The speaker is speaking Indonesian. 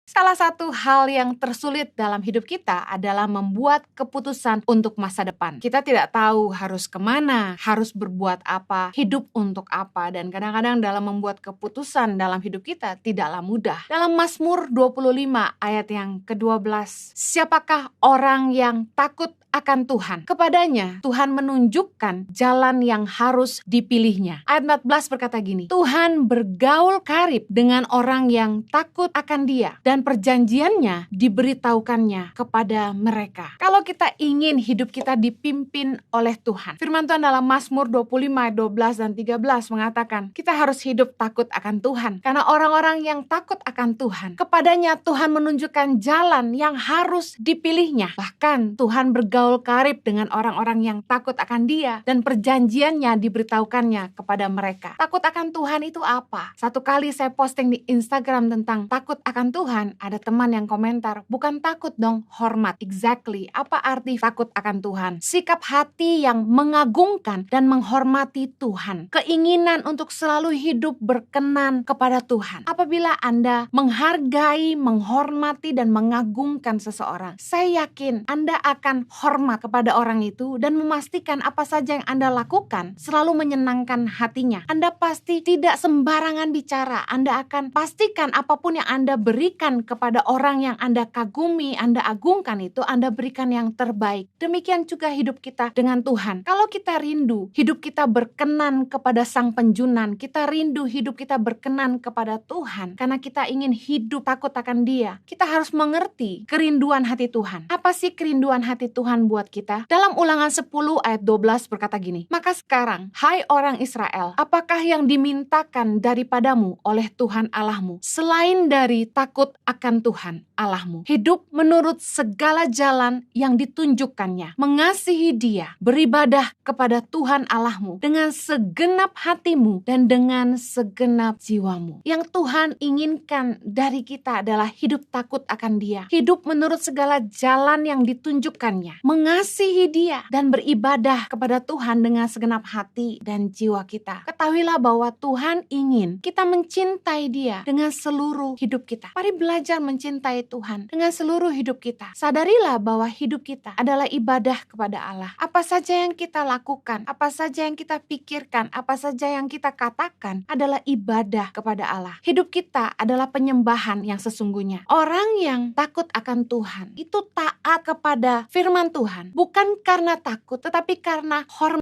Salah satu hal yang tersulit dalam hidup kita adalah membuat keputusan untuk masa depan. Kita tidak tahu harus kemana, harus berbuat apa, hidup untuk apa, dan kadang-kadang dalam membuat keputusan dalam hidup kita tidaklah mudah. Dalam Mazmur 25 ayat yang ke-12, siapakah orang yang takut akan Tuhan? Kepadanya Tuhan menunjukkan jalan yang harus dipilihnya. Ayat 14 berkata gini, Tuhan bergaul karib dengan orang yang takut akan Dia, dan perjanjiannya diberitahukannya kepada mereka. Kalau kita ingin hidup kita dipimpin oleh Tuhan, firman Tuhan dalam Mazmur 25 ayat 12 dan 13 mengatakan, kita harus hidup takut akan Tuhan. Karena orang-orang yang takut akan Tuhan, kepadanya Tuhan menunjukkan jalan yang harus dipilihnya. Bahkan Tuhan bergaul karib dengan orang-orang yang takut akan Dia, dan perjanjiannya diberitahukannya kepada mereka. Takut akan Tuhan itu apa? Satu kali saya posting di Instagram tentang takut akan Tuhan, ada teman yang komentar, bukan takut dong, hormat. Exactly, apa arti takut akan Tuhan? Sikap hati yang mengagungkan dan menghormati Tuhan. Keinginan untuk selalu hidup berkenan kepada Tuhan. Apabila Anda menghargai, menghormati, dan mengagungkan seseorang, saya yakin Anda akan hormat kepada orang itu dan memastikan apa saja yang Anda lakukan selalu menyenangkan hatinya. Anda pasti tidak sembarangan bicara. Anda akan pastikan apapun yang Anda berikan kepada orang yang Anda kagumi, Anda agungkan itu, Anda berikan yang terbaik. Demikian juga hidup kita dengan Tuhan. Kalau kita rindu hidup kita berkenan kepada Sang Penjunan, kita rindu hidup kita berkenan kepada Tuhan, karena kita ingin hidup takut akan Dia, kita harus mengerti kerinduan hati Tuhan. Apa sih kerinduan hati Tuhan buat kita? Dalam Ulangan 10 ayat 12 berkata gini, maka sekarang, hai orang Israel, apakah yang dimintakan daripadamu oleh Tuhan Allahmu, selain dari takut akan Tuhan Allahmu, hidup menurut segala jalan yang ditunjukkannya, mengasihi Dia, beribadah kepada Tuhan Allahmu dengan segenap hatimu dan dengan segenap jiwamu. Yang Tuhan inginkan dari kita adalah hidup takut akan Dia, hidup menurut segala jalan yang ditunjukkannya, mengasihi Dia, dan beribadah kepada Tuhan dengan segenap hati dan jiwa kita. Ketahuilah bahwa Tuhan ingin kita mencintai Dia dengan seluruh hidup kita. Mari belajar mencintai Tuhan dengan seluruh hidup kita. Sadarilah bahwa hidup kita adalah ibadah kepada Allah. Apa saja yang kita lakukan, apa saja yang kita pikirkan, apa saja yang kita katakan adalah ibadah kepada Allah. Hidup kita adalah penyembahan yang sesungguhnya. Orang yang takut akan Tuhan itu taat kepada firman Tuhan, bukan karena takut, tetapi karena hormat